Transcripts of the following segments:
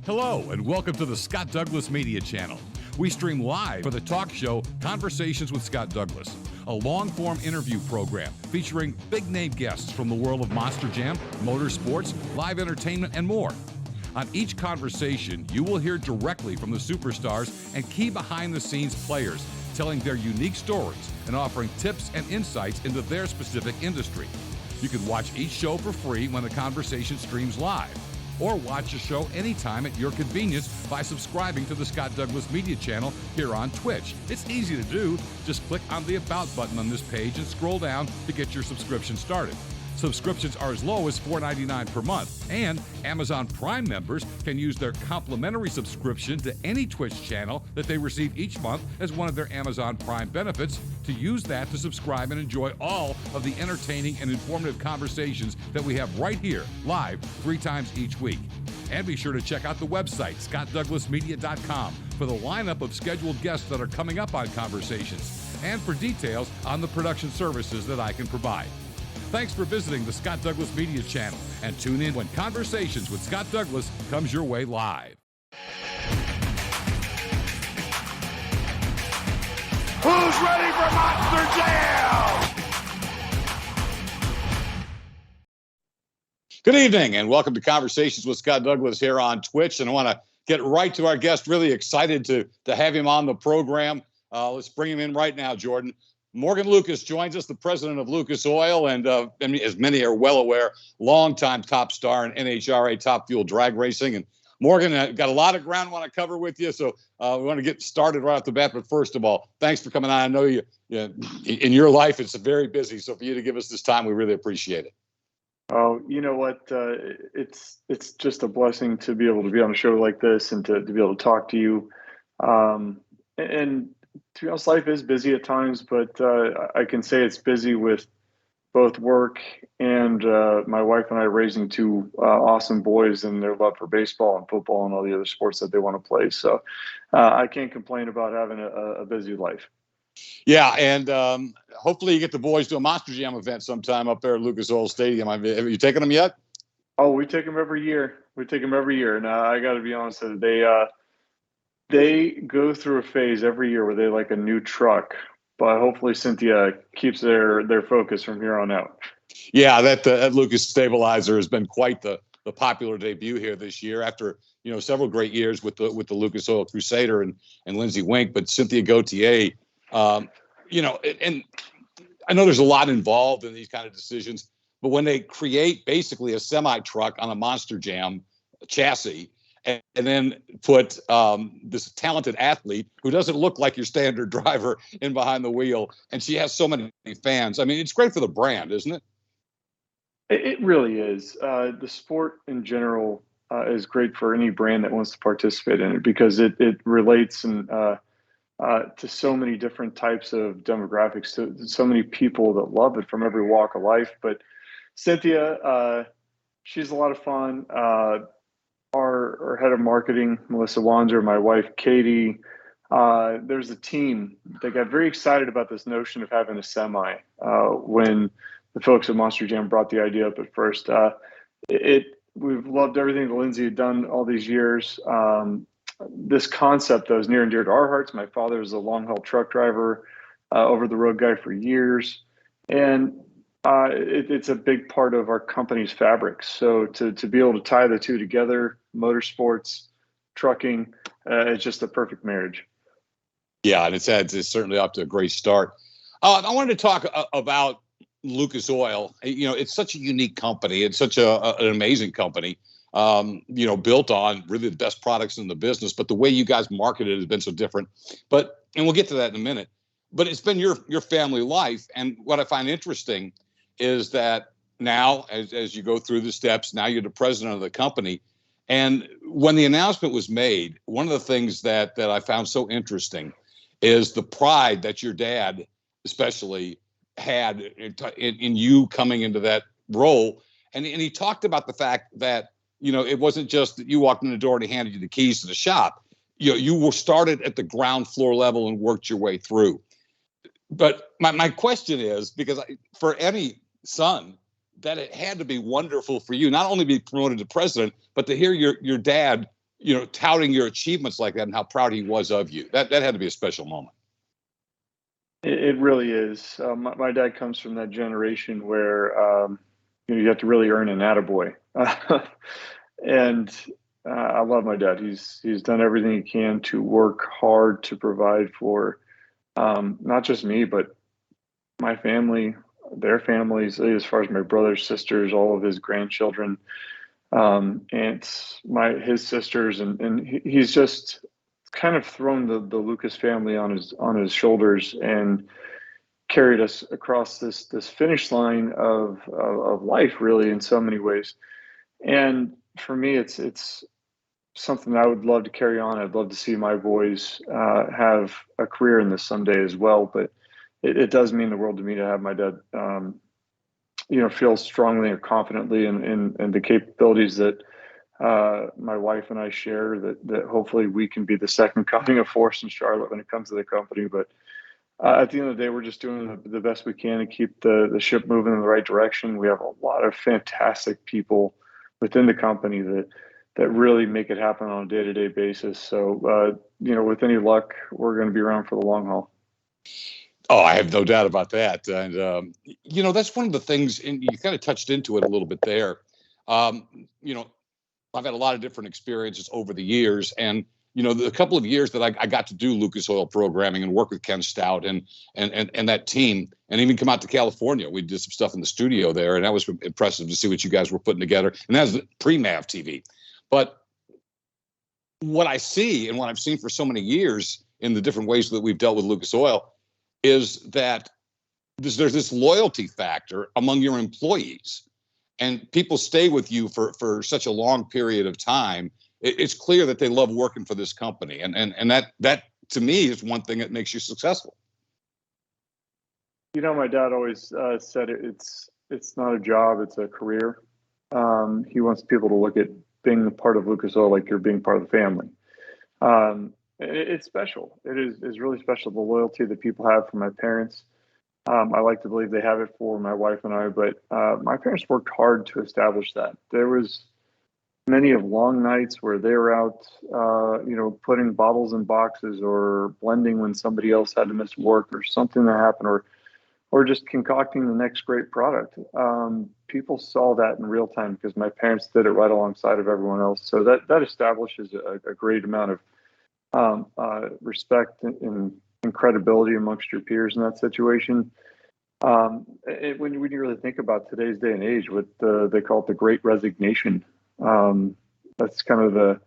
Hello, and welcome to the Scott Douglas Media Channel. We stream live for the talk show Conversations with Scott Douglas, a long-form interview program featuring big-name guests from the world of Monster Jam, motorsports, live entertainment, and more. On each conversation, you will hear directly from the superstars and key behind-the-scenes players, telling their unique stories and offering tips and insights into their specific industry. You can watch each show for free when the conversation streams live, or watch the show anytime at your convenience by subscribing to the Scott Douglas Media Channel here on Twitch. It's easy to do. Just click on the About button on this page and scroll down to get your subscription started. Subscriptions are as low as $4.99 per month, and Amazon Prime members can use their complimentary subscription to any Twitch channel that they receive each month as one of their Amazon Prime benefits to use that to subscribe and enjoy all of the entertaining and informative conversations that we have right here, live, 3 times each week. And be sure to check out the website, scottdouglasmedia.com, for the lineup of scheduled guests that are coming up on Conversations, and for details on the production services that I can provide. Thanks for visiting the Scott Douglas Media Channel, and tune in when Conversations with Scott Douglas comes your way live. Who's ready for Monster Jam? Good evening, and welcome to Conversations with Scott Douglas here on Twitch. And I want to get right to our guest. Really excited to have him on the program. Let's bring him in right now, Jordan. Morgan Lucas joins us, the president of Lucas Oil, and as many are well aware, longtime top star in NHRA Top Fuel drag racing. And Morgan, got a lot of ground I want to cover with you, so we want to get started right off the bat. But first of all, thanks for coming on. I know you in your life it's very busy, so for you to give us this time, we really appreciate it. Oh, you know what? It's just a blessing to be able to be on a show like this and to be able to talk to you. And to be honest, life is busy at times, but I can say it's busy with both work and my wife and I raising 2 awesome boys and their love for baseball and football and all the other sports that they want to play. So I can't complain about having a busy life. Yeah, and hopefully you get the boys to a Monster Jam event sometime up there at Lucas Oil Stadium. Have you taken them yet? Oh, we take them every year. And I got to be honest, they go through a phase every year where they like a new truck, but hopefully Cynthia keeps their focus from here on out. Yeah, that Lucas Stabilizer has been quite the popular debut here this year after several great years with the Lucas Oil Crusader and Lindsey Wink, but Cynthia Gauthier, and I know there's a lot involved in these kind of decisions, but when they create basically a semi truck on a Monster Jam chassis, and then put this talented athlete who doesn't look like your standard driver in behind the wheel, and she has so many fans. I mean, it's great for the brand, isn't it? It really is. The sport in general is great for any brand that wants to participate in it because it relates to so many different types of demographics, to so many people that love it from every walk of life. But Cynthia, she's a lot of fun. Our head of marketing, Melissa Wanzer, my wife, Katie, there's a team that got very excited about this notion of having a semi when the folks at Monster Jam brought the idea up at first. We've loved everything that Lindsey had done all these years. This concept, though, is near and dear to our hearts. My father is a long-haul truck driver, over-the-road guy for years. And it's a big part of our company's fabric. So to be able to tie the two together, motorsports, trucking, it's just a perfect marriage. Yeah, and it's certainly off to a great start. I wanted to talk about Lucas Oil. It's such a unique company. It's such an amazing company, built on really the best products in the business. But the way you guys market it has been so different. And we'll get to that in a minute. But it's been your family life. And what I find interesting is that now, as you go through the steps, now you're the president of the company. And when the announcement was made, one of the things that I found so interesting is the pride that your dad especially had in you coming into that role. And he talked about the fact that, it wasn't just that you walked in the door and he handed you the keys to the shop. You were started at the ground floor level and worked your way through. But my question is, because for any son, that it had to be wonderful for you, not only be promoted to president, but to hear your dad touting your achievements like that and how proud he was of you. That had to be a special moment. It really is. My dad comes from that generation where you have to really earn an attaboy. And I love my dad. He's done everything he can to work hard to provide for not just me, but my family, their families, as far as my brothers, sisters, all of his grandchildren, aunts, his sisters, and he's just kind of thrown the Lucas family on his shoulders and carried us across this finish line of life, really, in so many ways. And for me, it's something I would love to carry on. I'd love to see my boys have a career in this someday as well. But it does mean the world to me to have my dad, feel strongly and confidently in the capabilities that my wife and I share. That hopefully we can be the second coming of Force in Charlotte when it comes to the company. But at the end of the day, we're just doing the best we can to keep the ship moving in the right direction. We have a lot of fantastic people within the company that really make it happen on a day-to-day basis. So, with any luck, we're going to be around for the long haul. Oh, I have no doubt about that. And, that's one of the things, and you kind of touched into it a little bit there. I've had a lot of different experiences over the years. And, the couple of years that I got to do Lucas Oil programming and work with Ken Stout and that team, and even come out to California. We did some stuff in the studio there, and that was impressive to see what you guys were putting together. And that was pre-MAV TV. But what I see and what I've seen for so many years in the different ways that we've dealt with Lucas Oil is that there's this loyalty factor among your employees, and people stay with you for such a long period of time. It's clear that they love working for this company, and that to me is one thing that makes you successful. My dad always said it's not a job, it's a career. He wants people to look at being a part of Lucas Oil like you're being part of the family. It's special. It is really special, the loyalty that people have for my parents. I like to believe they have it for my wife and I, but my parents worked hard to establish that. There was many of long nights where they were out, putting bottles in boxes or blending when somebody else had to miss work or something that happened, or just concocting the next great product. People saw that in real time because my parents did it right alongside of everyone else. So that establishes a great amount of respect and credibility amongst your peers in that situation. When you really think about today's day and age, what they call it the Great Resignation, that's kind of the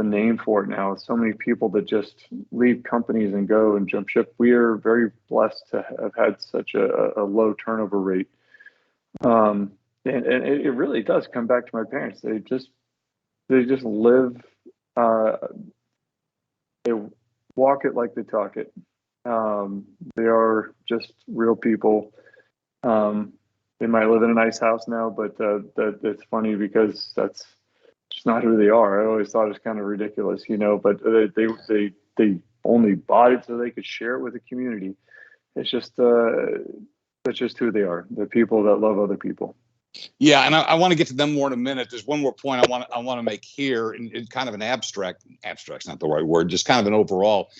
name for it now. So many people that just leave companies and go and jump ship. We are very blessed to have had such a low turnover rate. And it really does come back to my parents. They just live, they walk it like they talk it. They are just real people. They might live in a nice house now, but it's funny because that's just not who they are. I always thought it was kind of ridiculous, but they only bought it so they could share it with the community. It's just that's just who they are. They're people that love other people. Yeah, and I want to get to them more in a minute. There's one more point I want to make here, in kind of an abstract's not the right word, just kind of an overall.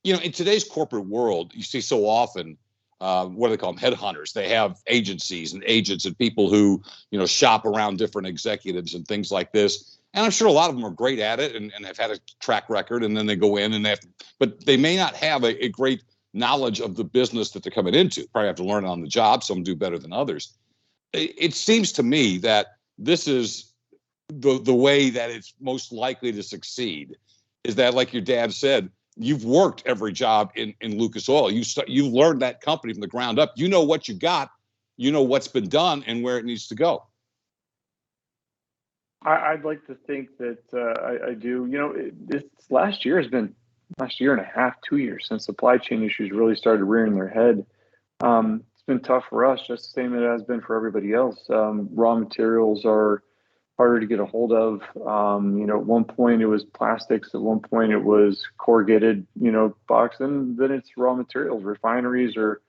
In today's corporate world, you see so often, what do they call them? Headhunters. They have agencies and agents and people who, shop around different executives and things like this. And I'm sure a lot of them are great at it and have had a track record, and then they go in and but they may not have a great knowledge of the business that they're coming into. Probably have to learn it on the job. Some do better than others. It seems to me that this is the way that it's most likely to succeed, is that, like your dad said, you've worked every job in Lucas Oil. You've learned that company from the ground up. You know what you got, what's been done and where it needs to go. I'd like to think that I do. This last year and a half, 2 years since supply chain issues really started rearing their head. It's been tough for us, just the same as it has been for everybody else. Raw materials are harder to get a hold of. At one point it was plastics. At one point it was corrugated, box. And then it's raw materials. Refineries are,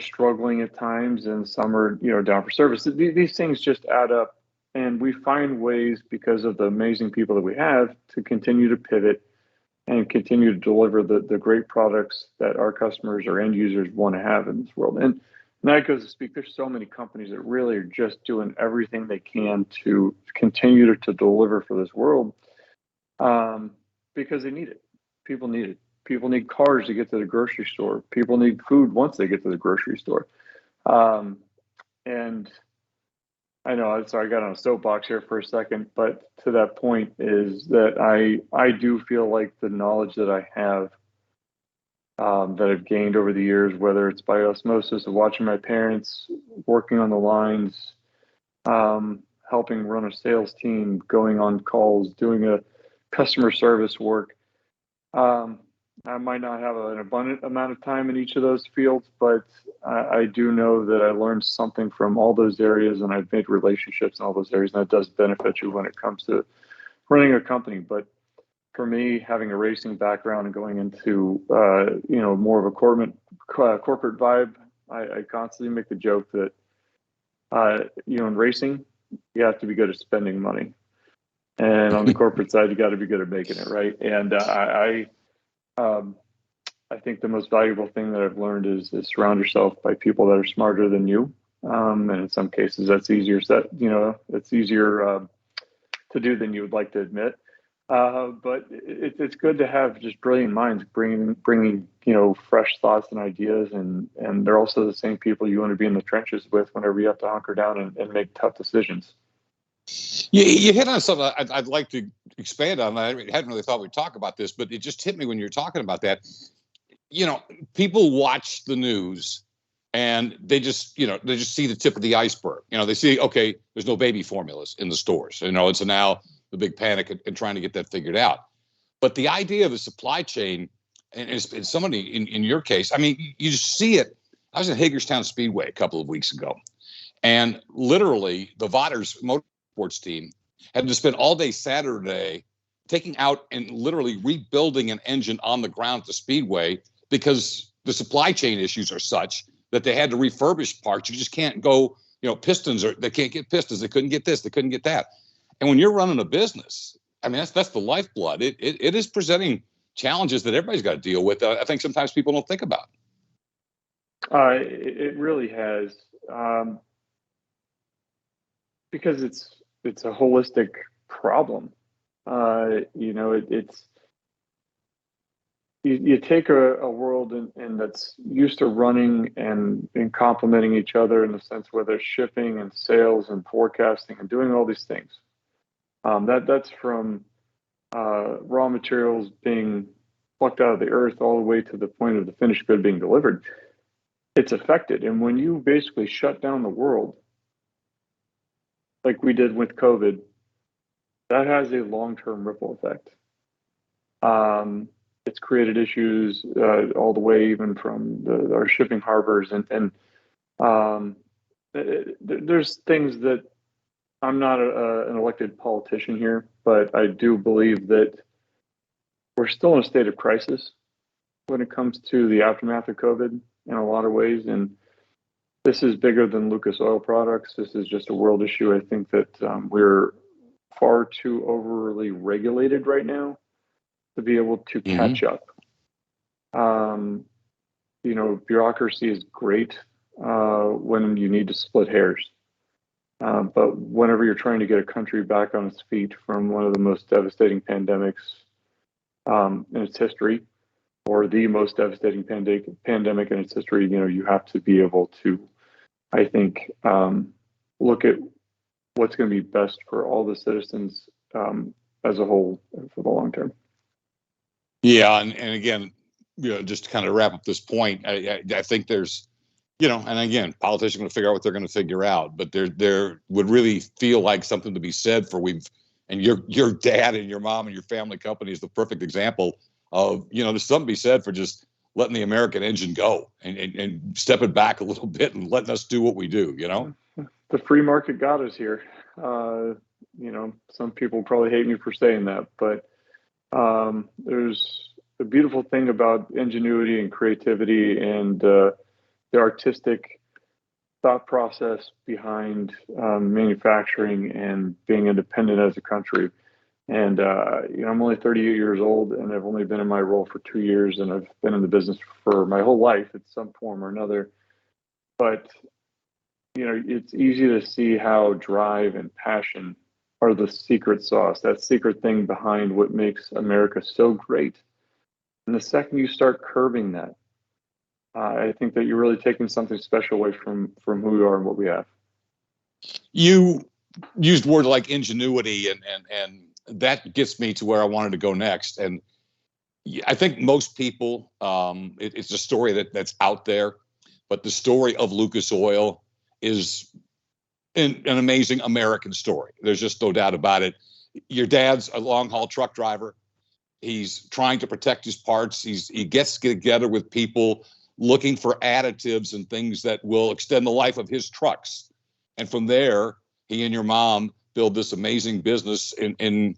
struggling at times, and some are, down for service. These things just add up And we find ways, because of the amazing people that we have, to continue to pivot and continue to deliver the great products that our customers or end users want to have in this world. And that goes to speak, there's so many companies that really are just doing everything they can to continue to deliver for this world, because they need it. People need it. People need cars to get to the grocery store. People need food once they get to the grocery store. And I know, I'm sorry, I got on a soapbox here for a second, but to that point is that I do feel like the knowledge that I have, that I've gained over the years, whether it's by osmosis of watching my parents, working on the lines, helping run a sales team, going on calls, doing a customer service work. I might not have an abundant amount of time in each of those fields, but I do know that I learned something from all those areas, and I've made relationships in all those areas, and that does benefit you when it comes to running a company. But for me, having a racing background and going into more of a corporate vibe, I constantly make the joke that in racing, you have to be good at spending money, and on the corporate side, you got to be good at making it, right? And I think the most valuable thing that I've learned is surround yourself by people that are smarter than you. And in some cases, that's easier it's easier to do than you would like to admit. But it's good to have just brilliant minds bringing fresh thoughts and ideas, and they're also the same people you want to be in the trenches with whenever you have to hunker down and make tough decisions. You hit on something I'd like to expand on. I hadn't really thought we'd talk about this, but it just hit me when you're talking about that. People watch the news and they just see the tip of the iceberg. They see, okay, there's no baby formulas in the stores. It's now the big panic and trying to get that figured out. But the idea of the supply chain, and it's somebody in your case, I mean, you just see it. I was at Hagerstown Speedway a couple of weeks ago, and literally the Vaughters Motorsports team had to spend all day Saturday taking out and literally rebuilding an engine on the ground at the Speedway, because the supply chain issues are such that they had to refurbish parts. You just can't go, pistons, or they can't get pistons. They couldn't get this. They couldn't get that. And when you're running a business, I mean, that's the lifeblood. It is presenting challenges that everybody's got to deal with. I think sometimes people don't think about. It really has, because it's a holistic problem. It's you take a world and that's used to running and complementing each other in the sense where there's shipping and sales and forecasting and doing all these things. That's from raw materials being plucked out of the earth all the way to the point of the finished good being delivered. It's affected. And when you basically shut down the world, like we did with COVID, that has a long-term ripple effect. It's created issues all the way even from our shipping harbors, and there's things that I'm not an elected politician here, but I do believe that we're still in a state of crisis when it comes to the aftermath of COVID in a lot of ways. And this is bigger than Lucas Oil Products. This is just a world issue. I think that we're far too overly regulated right now to be able to catch up. Bureaucracy is great when you need to split hairs. But whenever you're trying to get a country back on its feet from one of the most devastating pandemics in its history, or the most devastating pandemic in its history, you have to be able to, I think, look at what's going to be best for all the citizens as a whole for the long term. Yeah, and again, just to kind of wrap up this point, I think there's, and again, politicians are going to figure out what they're going to figure out, but there would really feel like something to be said for and your dad and your mom and your family company is the perfect example of, there's something to be said for just letting the American engine go and stepping back a little bit and letting us do what we do, The free market got us here. Some people probably hate me for saying that, but there's a beautiful thing about ingenuity and creativity and the artistic thought process behind manufacturing and being independent as a country. And I'm only 38 years old, and I've only been in my role for 2 years, and I've been in the business for my whole life in some form or another. But it's easy to see how drive and passion are the secret sauce, that secret thing behind what makes America so great. And the second you start curbing that, I think that you're really taking something special away from who we are and what we have. You used words like ingenuity, and that gets me to where I wanted to go next. And I think most people, it's a story that's out there, but the story of Lucas Oil is an amazing American story. There's just no doubt about it. Your dad's a long haul truck driver. He's trying to protect his parts. He gets together with people looking for additives and things that will extend the life of his trucks. And from there, he and your mom build this amazing business and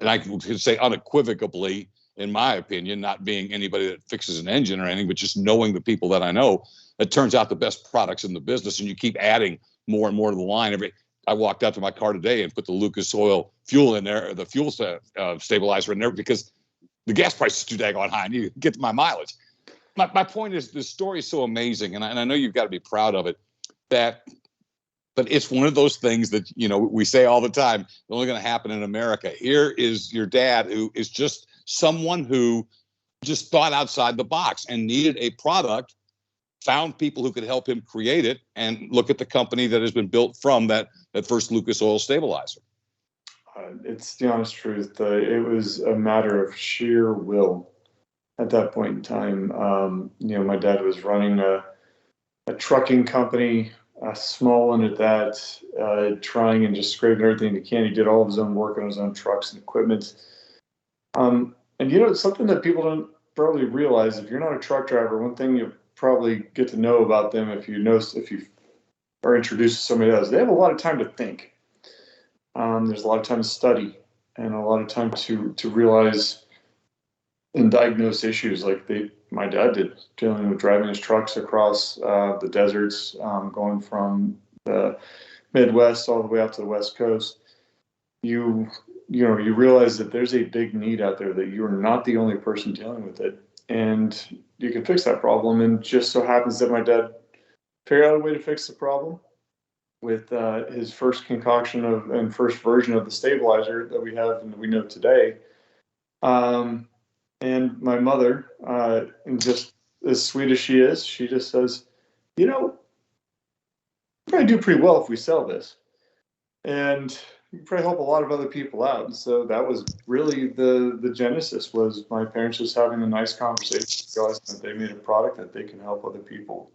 I could say unequivocally, in my opinion, not being anybody that fixes an engine or anything, but just knowing the people that I know, it turns out the best products in the business, and you keep adding more and more to the line. I walked out to my car today and put the Lucas Oil fuel in there, the fuel stabilizer in there, because the gas price is too daggone high. I need to get my mileage. My point is, this story is so amazing, and I know you've got to be proud of it. But it's one of those things that we say all the time, it's only going to happen in America. Here is your dad, who is just someone who just thought outside the box and needed a product, found people who could help him create it, and look at the company that has been built from that first Lucas Oil stabilizer. It's the honest truth. It was a matter of sheer will at that point in time. My dad was running a trucking company, a small one at that, trying and just scraping everything he can. He did all of his own work on his own trucks and equipment. And it's something that people don't probably realize. If you're not a truck driver, one thing you probably get to know about them, if you are introduced to somebody else, they have a lot of time to think. There's a lot of time to study and a lot of time to realize and diagnose issues like my dad did, dealing with driving his trucks across the deserts, going from the Midwest all the way out to the West Coast. You realize that there's a big need out there, that you're not the only person dealing with it, and you can fix that problem. And just so happens that my dad figured out a way to fix the problem with his first concoction and first version of the stabilizer that we have and that we know today. And my mother, and just as sweet as she is, she just says, we'll probably do pretty well if we sell this. And we probably help a lot of other people out. And so that was really the genesis, was my parents just having a nice conversation, realizing that they made a product that they can help other people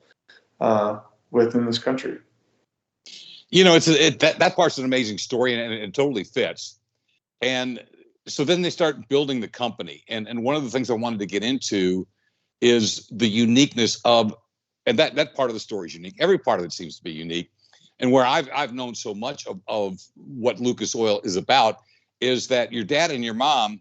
with in this country. That part's an amazing story, and it totally fits. And so then they start building the company. And one of the things I wanted to get into is the uniqueness of, and that part of the story is unique. Every part of it seems to be unique. And where I've known so much of what Lucas Oil is about is that your dad and your mom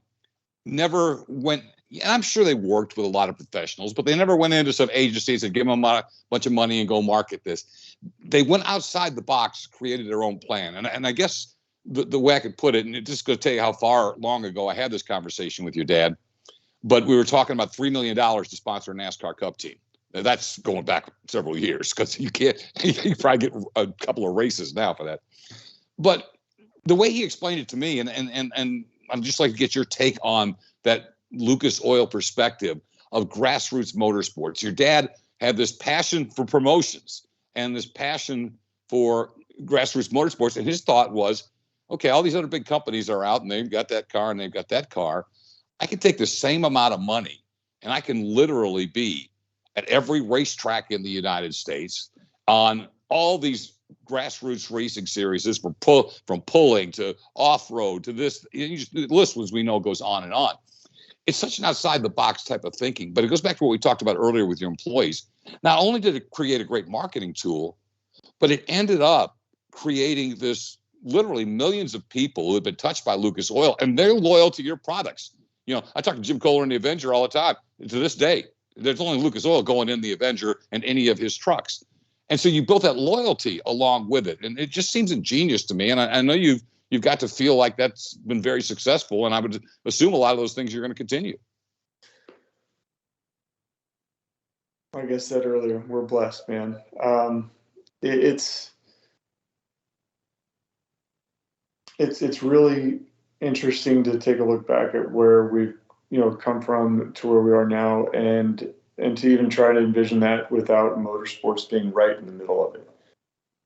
never went, and I'm sure they worked with a lot of professionals, but they never went into some agencies and give them a bunch of money and go market this. They went outside the box, created their own plan. And I guess the way I could put it, and it's just going to tell you how long ago I had this conversation with your dad, but we were talking about $3 million to sponsor a NASCAR Cup team. Now, that's going back several years, because you probably get a couple of races now for that. But the way he explained it to me, and I'd just like to get your take on that Lucas Oil perspective of grassroots motorsports. Your dad had this passion for promotions and this passion for grassroots motorsports, and his thought was, okay, all these other big companies are out and they've got that car and they've got that car. I can take the same amount of money and I can literally be at every racetrack in the United States on all these grassroots racing series, from pulling to off-road to this. The list, as we know, goes on and on. It's such an outside-the-box type of thinking, but it goes back to what we talked about earlier with your employees. Not only did it create a great marketing tool, but it ended up creating this literally millions of people who have been touched by Lucas Oil, and they're loyal to your products. I talk to Jim Kohler in the Avenger all the time. To this day, there's only Lucas Oil going in the Avenger and any of his trucks. And so you built that loyalty along with it. And it just seems ingenious to me. And I know you've got to feel like that's been very successful. And I would assume a lot of those things you're going to continue. Like I said earlier, we're blessed, man. It's really interesting to take a look back at where we've come from to where we are now, and to even try to envision that without motorsports being right in the middle of it.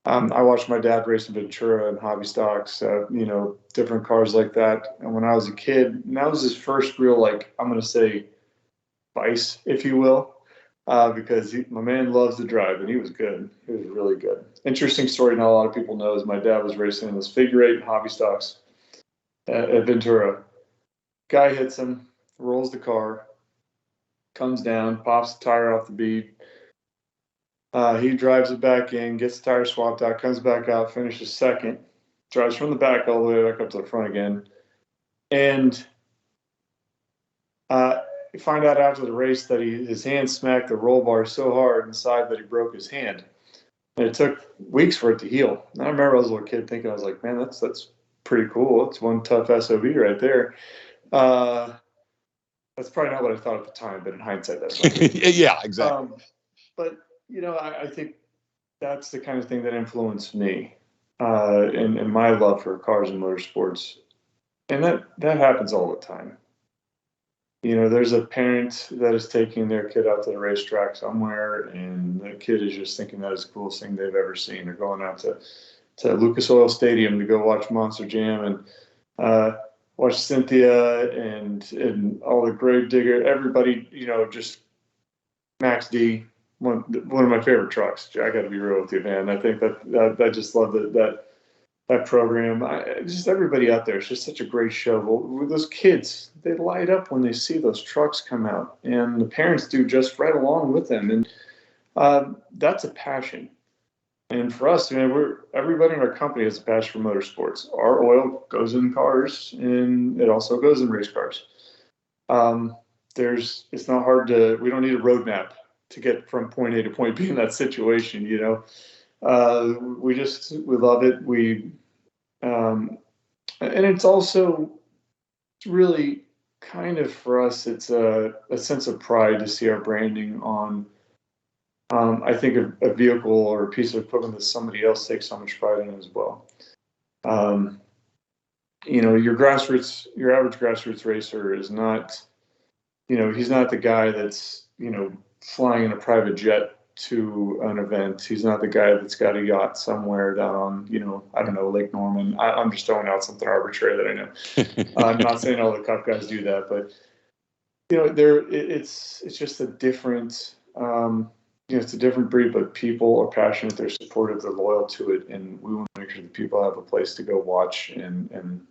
I watched my dad race in Ventura and hobby stocks, different cars like that. And when I was a kid, and that was his first real, like, I'm going to say, vice, if you will, because my man loves to drive, and he was good. He was really good. Interesting story not a lot of people know is my dad was racing in this figure eight hobby stocks at Ventura. Guy hits him, rolls the car, comes down, pops the tire off the bead. He drives it back in, gets the tire swapped out, comes back out, finishes second, drives from the back all the way back up to the front again. And you find out after the race that his hand smacked the roll bar so hard inside that he broke his hand. And it took weeks for it to heal. And I remember as a little kid thinking, I was like, man, that's pretty cool. It's one tough SOB right there. That's probably not what I thought at the time, but in hindsight, that's what yeah, exactly. But I think that's the kind of thing that influenced me in my love for cars and motorsports, and that happens all the time. There's a parent that is taking their kid out to the racetrack somewhere, and the kid is just thinking that is the coolest thing they've ever seen. They're going out to Lucas Oil Stadium to go watch Monster Jam and watch Cynthia and all the grave digger, everybody, just Max D, one of my favorite trucks. I got to be real with you, man. I think that I just love that program. Just everybody out there. It's just such a great show. Well, those kids, they light up when they see those trucks come out, and the parents do just right along with them. And that's a passion. And for us, everybody in our company has a passion for motorsports. Our oil goes in cars, and it also goes in race cars. It's not hard we don't need a roadmap to get from point A to point B in that situation. We love it. And it's also really kind of for us, it's a sense of pride to see our branding on, I think a vehicle or a piece of equipment that somebody else takes so much pride in as well. Your average grassroots racer is not, he's not the guy that's, flying in a private jet to an event. He's not the guy that's got a yacht somewhere down on, I don't know, Lake Norman. I'm just throwing out something arbitrary that I know. I'm not saying all the Cup guys do that, but it's just a different, it's a different breed. But people are passionate, they're supportive, they're loyal to it, and we want to make sure that people have a place to go watch and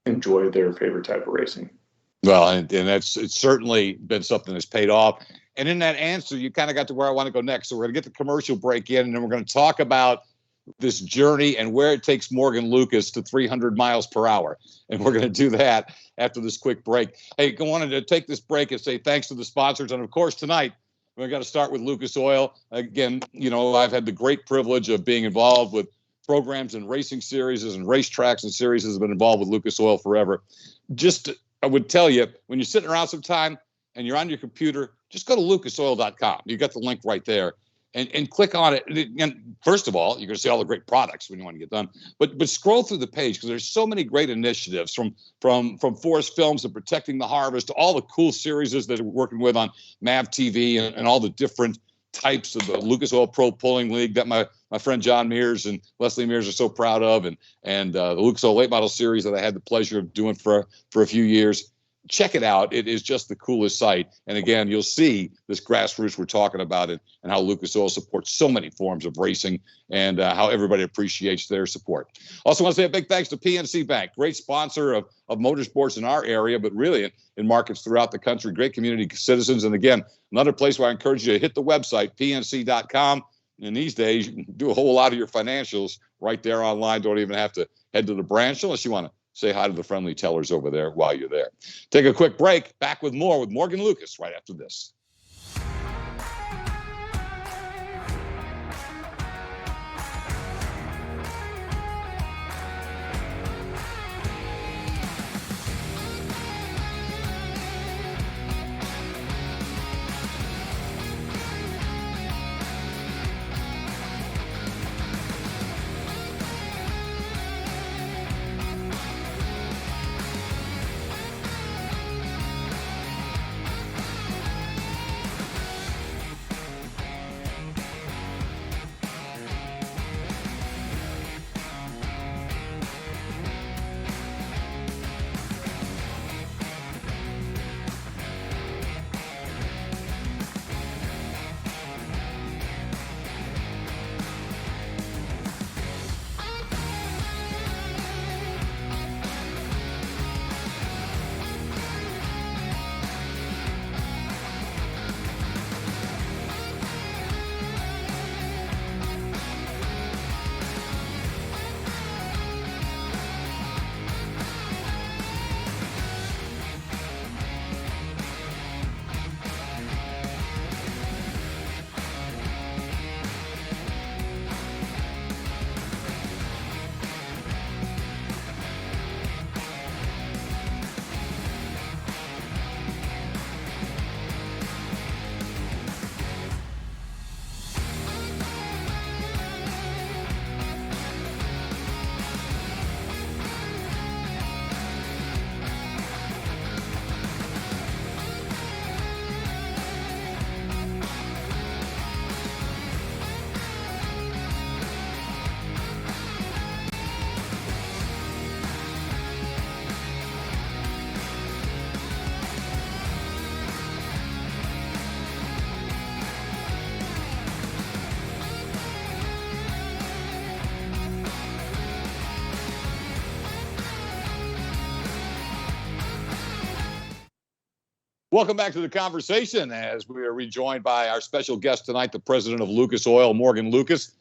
enjoy their favorite type of racing. Well, and it's certainly been something that's paid off. And in that answer, you kind of got to where I want to go next. So we're going to get the commercial break in, and then we're going to talk about this journey and where it takes Morgan Lucas to 300 miles per hour. And we're going to do that after this quick break. Hey, I wanted to take this break and say thanks to the sponsors. And, of course, tonight, we're going to start with Lucas Oil. Again, I've had the great privilege of being involved with programs and racing series and racetracks and series. Has been involved with Lucas Oil forever. I would tell you, when you're sitting around sometime and you're on your computer, just go to lucasoil.com. You got the link right there, and click on it. And first of all, you're going to see all the great products when you want to get done. But scroll through the page, because there's so many great initiatives from Forest Films to Protecting the Harvest to all the cool series that we're working with on MAV TV and all the different types of the Lucas Oil Pro Pulling League that my friend John Mears and Leslie Mears are so proud of, and the Lucas Oil Late Model Series that I had the pleasure of doing for a few years. Check it out. It is just the coolest site. And again, you'll see this grassroots we're talking about it and how Lucas Oil supports so many forms of racing and how everybody appreciates their support. Also want to say a big thanks to PNC Bank, great sponsor of motorsports in our area, but really in markets throughout the country, great community citizens. And again, another place where I encourage you to hit the website, pnc.com. And these days, you can do a whole lot of your financials right there online. Don't even have to head to the branch unless you want to say hi to the friendly tellers over there while you're there. Take a quick break. Back with more with Morgan Lucas right after this. Welcome back to the conversation as we are rejoined by our special guest tonight, the president of Lucas Oil, Morgan Lucas.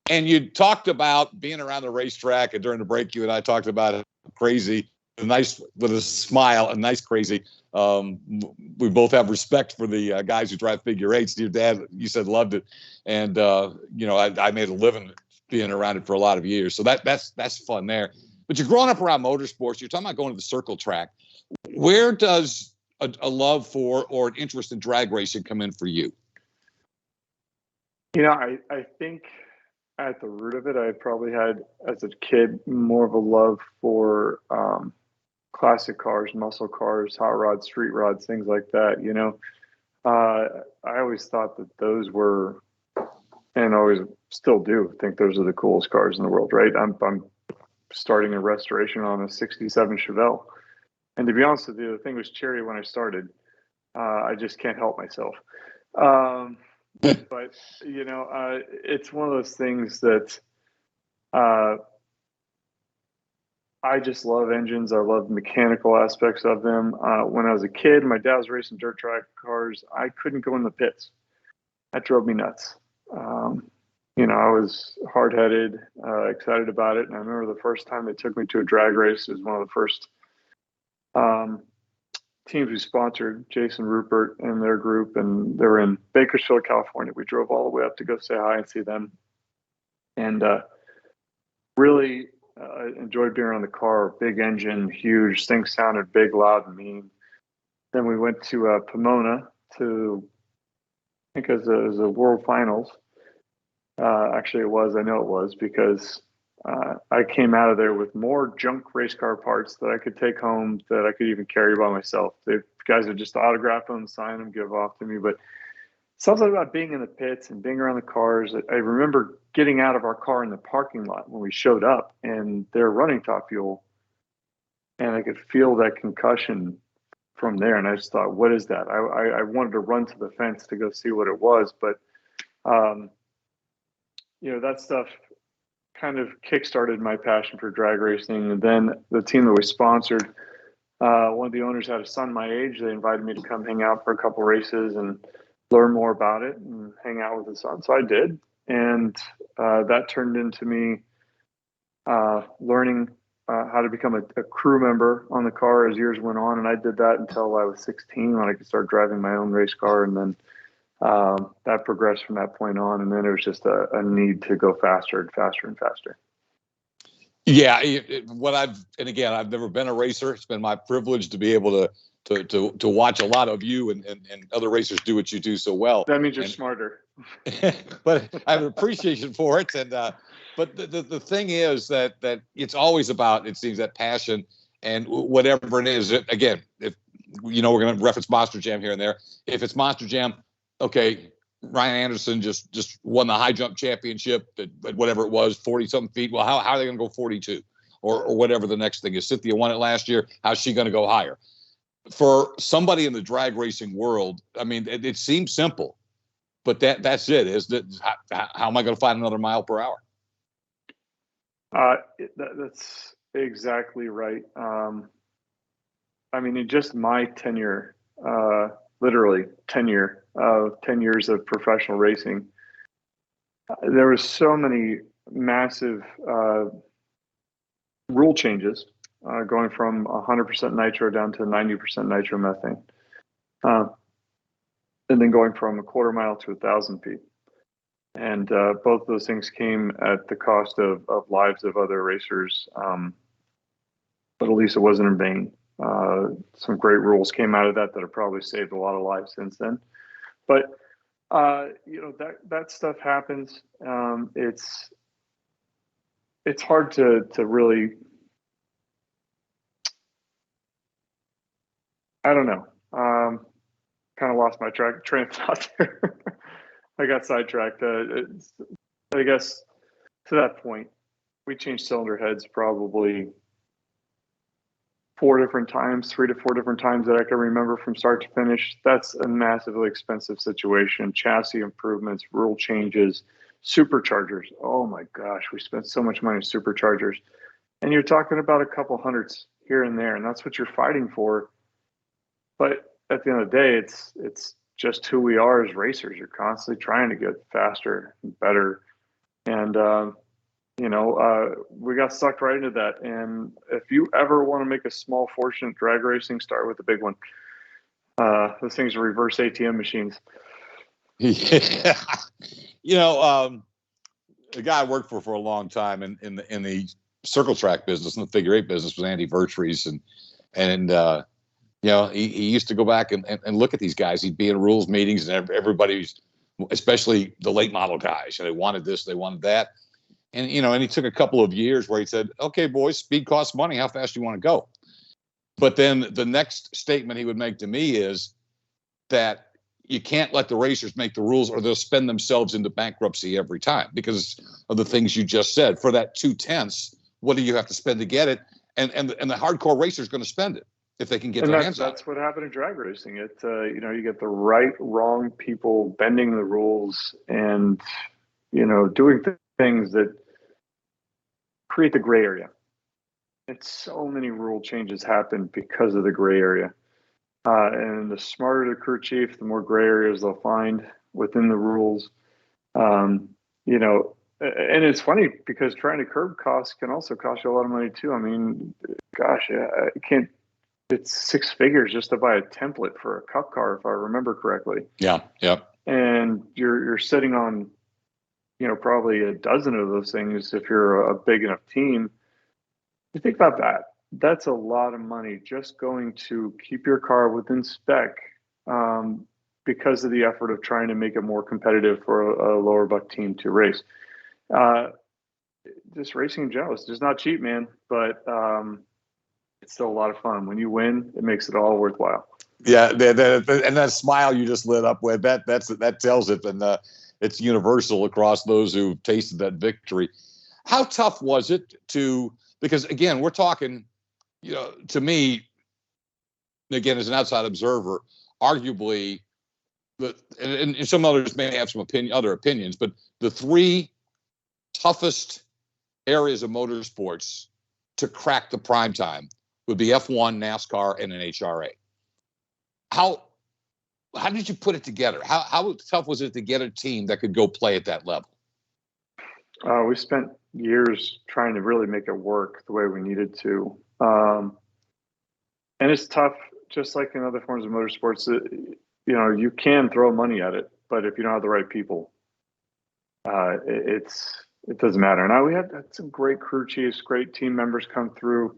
And you talked about being around the racetrack, and during the break, you and I talked about it crazy, nice with a smile, a nice crazy. We both have respect for the guys who drive figure eights. Your dad, you said, loved it. And, I made a living being around it for a lot of years. So that's fun there. But you're growing up around motorsports. You're talking about going to the circle track. Where does a love for or an interest in drag racing come in for you? I think at the root of it, I probably had, as a kid, more of a love for classic cars, muscle cars, hot rods, street rods, things like that. I always thought that those were, and always still do think those are the coolest cars in the world, right? I'm starting a restoration on a 67 Chevelle. And to be honest with you, the thing was cherry when I started. I just can't help myself. But, it's one of those things that I just love engines. I love the mechanical aspects of them. When I was a kid, my dad was racing dirt track cars. I couldn't go in the pits. That drove me nuts. I was hard-headed, excited about it. And I remember the first time they took me to a drag race. It was one of the first teams we sponsored, Jason Rupert and their group, and they were in Bakersfield, California. We drove all the way up to go say hi and see them, and really enjoyed being around the car. Big engine, huge, things sounded big, loud, and mean. Then we went to Pomona to, I think it was a World Finals. Actually, I know it was, because I came out of there with more junk race car parts that I could take home that I could even carry by myself. The guys would just autograph them, sign them, give off to me. But something about being in the pits and being around the cars. I remember getting out of our car in the parking lot when we showed up, and they're running top fuel, and I could feel that concussion from there. And I just thought, what is that? I wanted to run to the fence to go see what it was. But, that stuff kind of kickstarted my passion for drag racing. And then the team that we sponsored, one of the owners had a son my age. They invited me to come hang out for a couple races and learn more about it and hang out with the son. So I did. And that turned into me learning how to become a crew member on the car as years went on. And I did that until I was 16, when I could start driving my own race car. And then that progressed from that point on. And then it was just a need to go faster and faster and faster. Yeah. I've never been a racer. It's been my privilege to be able to watch a lot of you and other racers do what you do so well. That means you're smarter. But I have an appreciation for it. And, but the thing is that it's always about, it seems, that passion and whatever it is. Again, if we're going to reference Monster Jam here and there. If it's Monster Jam, okay, Ryan Anderson just won the high jump championship at whatever it was, 40 something feet. Well, how are they going to go 42 or whatever the next thing is? Cynthia won it last year. How's she going to go higher? For somebody in the drag racing world, I mean, it seems simple, but that's it. Is that how am I going to find another mile per hour? That's exactly right. I mean, in just my tenure, literally tenure of 10 years of professional racing, there was so many massive rule changes, going from 100% nitro down to 90% nitromethane, and then going from a quarter mile to 1,000 feet. And both of those things came at the cost of lives of other racers, but at least it wasn't in vain. Some great rules came out of that have probably saved a lot of lives since then. But that stuff happens. It's hard to really, I don't know. Kind of lost my train of thought there. I got sidetracked. I guess to that point, we changed cylinder heads probably 3 to 4 different times that I can remember from start to finish. That's a massively expensive situation. Chassis improvements, rule changes, superchargers. Oh my gosh, we spent so much money on superchargers. And you're talking about a couple hundreds here and there, and that's what you're fighting for. But at the end of the day, it's just who we are as racers. You're constantly trying to get faster and better, and we got sucked right into that. And if you ever want to make a small fortune at drag racing, start with the big one. Those things are reverse ATM machines. Yeah. The guy I worked for a long time in the circle track business and the figure eight business was Andy Vertrees, and he used to go back and look at these guys. He'd be in rules meetings, and everybody's, especially the late model guys, they wanted this, they wanted that. And, and he took a couple of years where he said, okay, boys, speed costs money. How fast do you want to go? But then the next statement he would make to me is that you can't let the racers make the rules or they'll spend themselves into bankruptcy every time because of the things you just said. For that 2/10, what do you have to spend to get it? And the hardcore racer is going to spend it if they can get their hands on it. That's what happened in drag racing. You get the right, wrong people bending the rules and, doing things that create the gray area. And so many rule changes happen because of the gray area. And the smarter the crew chief, the more gray areas they'll find within the rules. And it's funny because trying to curb costs can also cost you a lot of money too. I mean, gosh, it's six figures just to buy a template for a cup car, if I remember correctly. Yeah. And you're sitting on, probably a dozen of those things if you're a big enough team. You think about that. That's a lot of money just going to keep your car within spec because of the effort of trying to make it more competitive for a lower buck team to race. Just racing in general is just not cheap, man, but it's still a lot of fun. When you win, it makes it all worthwhile. Yeah, and that smile you just lit up with, that tells it, and it's universal across those who've tasted that victory. How tough was it because again, we're talking, to me, again, as an outside observer, arguably, and some others may have some other opinions, but the three toughest areas of motorsports to crack the prime time would be F1, NASCAR, and NHRA. How did you put it together? How tough was it to get a team that could go play at that level? We spent years trying to really make it work the way we needed to. And it's tough, just like in other forms of motorsports. You can throw money at it, but if you don't have the right people, it doesn't matter. Now we had some great crew chiefs, great team members come through.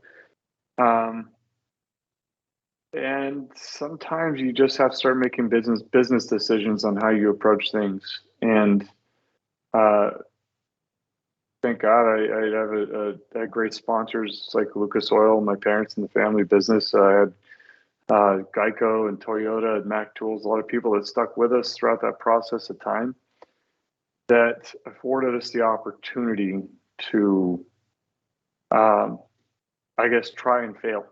And sometimes you just have to start making business decisions on how you approach things. And thank God I had great sponsors like Lucas Oil, my parents in the family business. I had Geico and Toyota and Mac Tools, a lot of people that stuck with us throughout that process of time that afforded us the opportunity to, try and fail.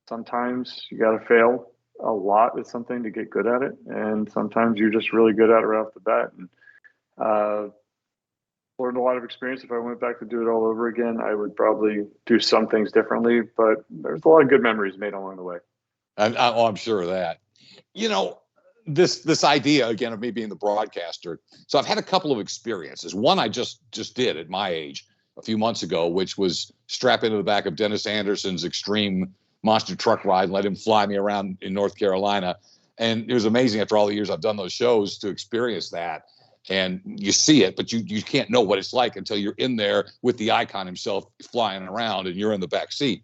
Sometimes you got to fail a lot at something to get good at it. And sometimes you're just really good at it right off the bat. And learned a lot of experience. If I went back to do it all over again, I would probably do some things differently, but there's a lot of good memories made along the way. I'm sure of that. This idea, again, of me being the broadcaster. So I've had a couple of experiences. One I just did at my age a few months ago, which was strap into the back of Dennis Anderson's extreme monster truck ride and let him fly me around in North Carolina. And it was amazing after all the years I've done those shows to experience that. And you see it, but you can't know what it's like until you're in there with the icon himself flying around and you're in the back seat.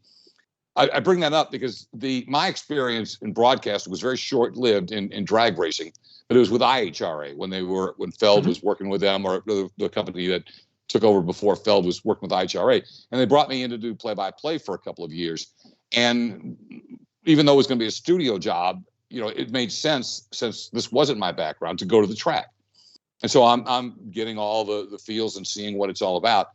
I bring that up because my experience in broadcast was very short-lived in drag racing, but it was with IHRA when Feld was working with them, or the company that took over before Feld was working with IHRA, and they brought me in to do play-by-play for a couple of years. And even though it was going to be a studio job, it made sense, since this wasn't my background, to go to the track. And so I'm getting all the feels and seeing what it's all about.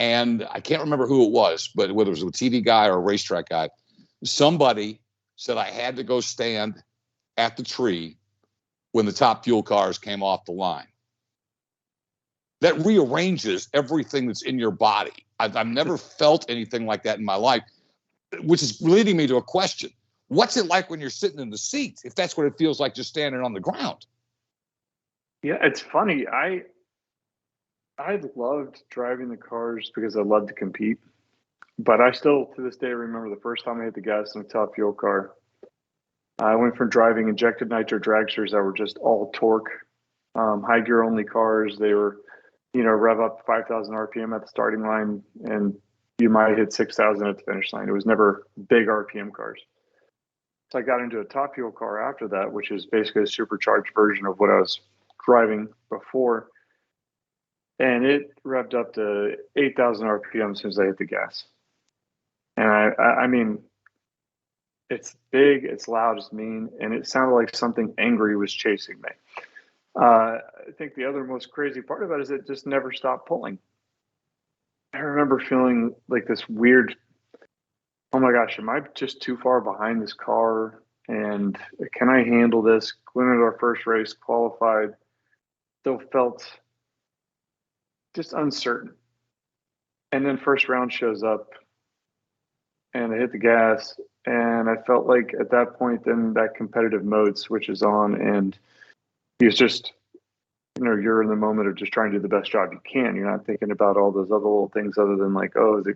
And I can't remember who it was, but whether it was a TV guy or a racetrack guy, somebody said I had to go stand at the tree when the top fuel cars came off the line. That rearranges everything that's in your body. I've never felt anything like that in my life, which is leading me to a question. What's it like when you're sitting in the seat, if that's what it feels like just standing on the ground? Yeah, it's funny. I loved driving the cars because I loved to compete. But I still, to this day, remember the first time I hit the gas in a top fuel car. I went from driving injected nitro dragsters that were just all torque, high gear only cars. They were, rev up 5,000 RPM at the starting line, and you might hit 6,000 at the finish line. It was never big RPM cars. So I got into a top fuel car after that, which is basically a supercharged version of what I was driving before. And it revved up to 8,000 RPM as soon as I hit the gas. And I mean, it's big, it's loud, it's mean, and it sounded like something angry was chasing me. I think the other most crazy part of it is it just never stopped pulling. I remember feeling like this weird, oh my gosh, am I just too far behind this car? And can I handle this? Went into our first race, qualified, still felt just uncertain. And then first round shows up, and I hit the gas, and I felt like at that point, then that competitive mode switches on, and it's just, you're in the moment of just trying to do the best job you can. You're not thinking about all those other little things other than like, oh, is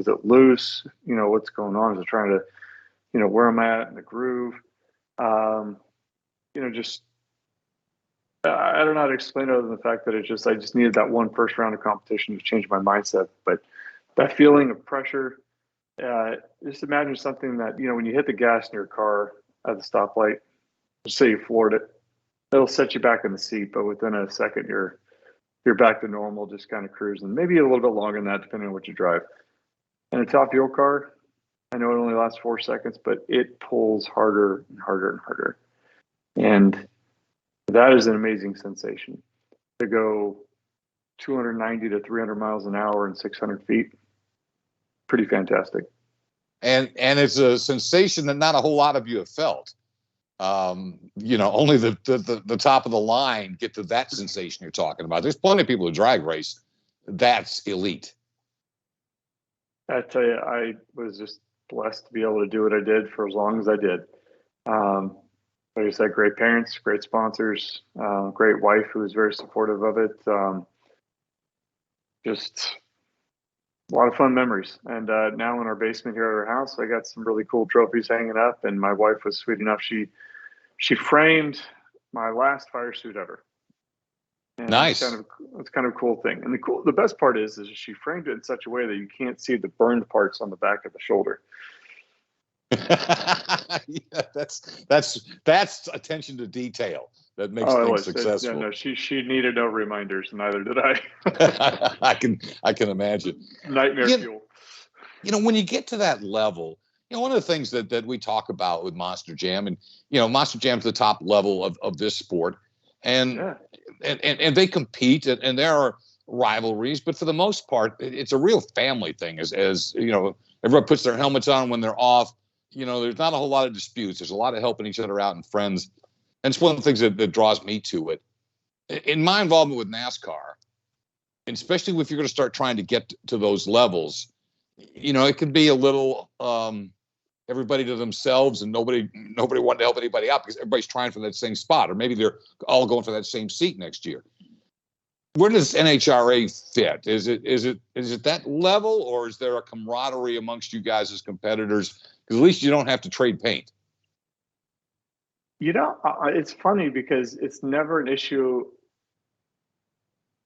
it loose? What's going on? Is it trying to, where am I at in the groove? Just, I don't know how to explain it other than the fact that I just needed that one first round of competition to change my mindset. But that feeling of pressure, just imagine something that, when you hit the gas in your car at the stoplight, just say you floored it, it'll set you back in the seat, but within a second you're back to normal, just kind of cruising, maybe a little bit longer than that depending on what you drive. And a top fuel car, I know it only lasts 4 seconds, but it pulls harder and harder and harder. And that is an amazing sensation to go 290 to 300 miles an hour and 600 feet. Pretty fantastic. And it's a sensation that not a whole lot of you have felt. Only the top of the line get to that sensation you're talking about. There's plenty of people who drag race. That's elite. I tell you, I was just blessed to be able to do what I did for as long as I did. Like I said, great parents, great sponsors, great wife who was very supportive of it. Just a lot of fun memories. And now in our basement here at our house, I got some really cool trophies hanging up. And my wife was sweet enough. She framed my last fire suit ever. And nice. It's kind of a cool thing. And the best part is she framed it in such a way that you can't see the burned parts on the back of the shoulder. Yeah, that's attention to detail that makes things successful. No, she needed no reminders, neither did I. I can imagine. Nightmare fuel. When you get to that level, one of the things that we talk about with Monster Jam, and Monster Jam's the top level of this sport, and they compete, and there are rivalries, but for the most part, it's a real family thing. As everyone puts their helmets on when they're off. There's not a whole lot of disputes. There's a lot of helping each other out and friends. And it's one of the things that draws me to it. In my involvement with NASCAR, and especially if you're going to start trying to get to those levels, it can be a little everybody to themselves and nobody wanting to help anybody out because everybody's trying for that same spot, or maybe they're all going for that same seat next year. Where does NHRA fit? Is it that level, or is there a camaraderie amongst you guys as competitors? Because at least you don't have to trade paint. It's funny because it's never an issue.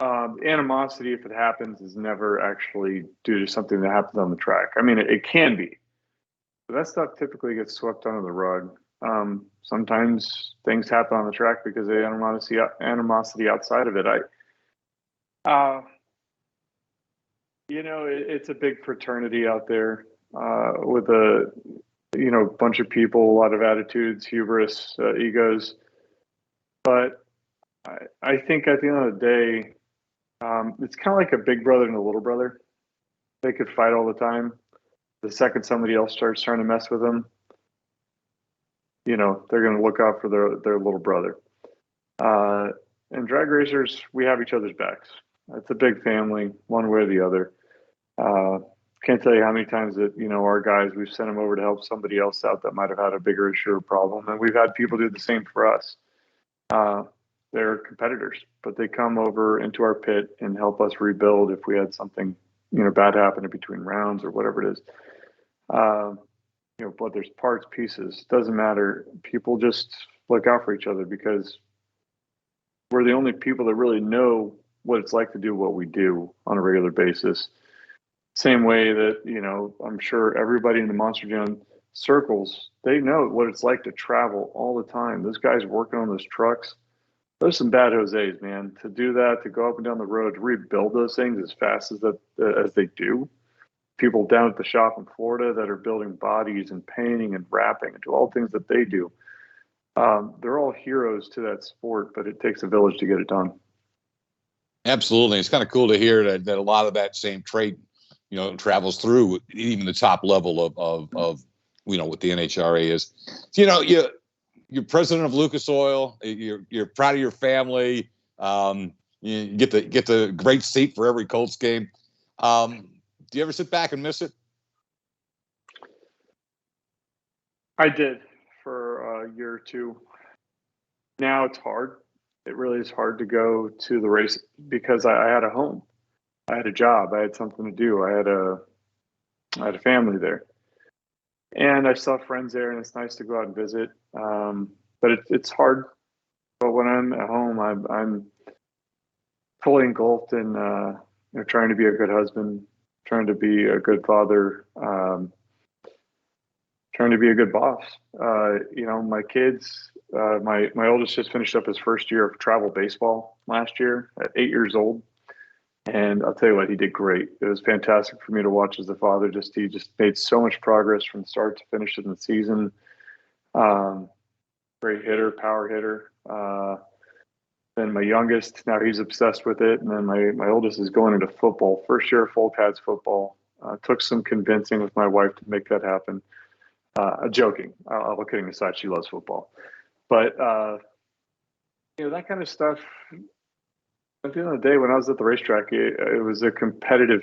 Animosity, if it happens, is never actually due to something that happens on the track. I mean, it can be, but that stuff typically gets swept under the rug. Sometimes things happen on the track because of animosity outside of it. It's a big fraternity out there with a bunch of people, a lot of attitudes, hubris, egos. But I think at the end of the day, it's kind of like a big brother and a little brother. They could fight all the time. The second somebody else starts trying to mess with them, they're going to look out for their little brother. And drag racers, we have each other's backs. It's a big family, one way or the other. can't tell you how many times that, our guys, we've sent them over to help somebody else out that might have had a bigger issue or problem. And we've had people do the same for us. They're competitors, but they come over into our pit and help us rebuild if we had something, bad happen in between rounds or whatever it is. But there's parts, pieces, doesn't matter. People just look out for each other because we're the only people that really know what it's like to do what we do on a regular basis. Same way that, I'm sure everybody in the Monster Jam circles, they know what it's like to travel all the time. Those guys working on those trucks, there's some bad Jose's, man. To do that, to go up and down the road, to rebuild those things as fast as they do. People down at the shop in Florida that are building bodies and painting and wrapping and do all things that they do. They're all heroes to that sport, but it takes a village to get it done. Absolutely. It's kind of cool to hear that a lot of that same trade, travels through even the top level of what the NHRA is. You're president of Lucas Oil. You're proud of your family. You get the great seat for every Colts game. Do you ever sit back and miss it? I did for a year or two. Now it's hard. It really is hard to go to the race because I had a home. I had a job. I had something to do. I had a family there. And I still have friends there, and it's nice to go out and visit. But it's hard. But when I'm at home, I'm fully engulfed in trying to be a good husband, trying to be a good father, trying to be a good boss. My kids, my oldest just finished up his first year of travel baseball last year at 8 years old. And I'll tell you what, he did great. It was fantastic for me to watch as a father. He just made so much progress from start to finish in the season. Great hitter, power hitter. Then my youngest, now he's obsessed with it. And then my oldest is going into football, first year of full pads football. Took some convincing with my wife to make that happen. Joking. All kidding aside, she loves football. But, that kind of stuff, at the end of the day, when I was at the racetrack, it was a competitive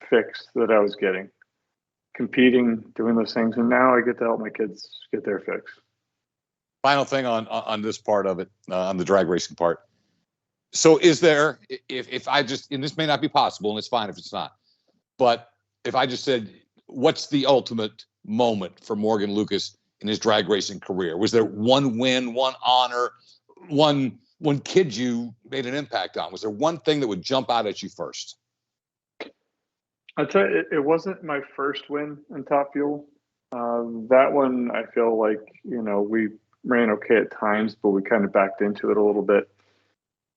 fix that I was getting. Competing, doing those things, and now I get to help my kids get their fix. Final thing on this part of it, on the drag racing part. So is there, if I just, and this may not be possible, and it's fine if it's not, but if I just said, what's the ultimate moment for Morgan Lucas in his drag racing career? Was there one win, one honor, one kid you made an impact on? Was there one thing that would jump out at you first? I'll tell you, it wasn't my first win in Top Fuel. That one, I feel like, we ran okay at times, but we kind of backed into it a little bit.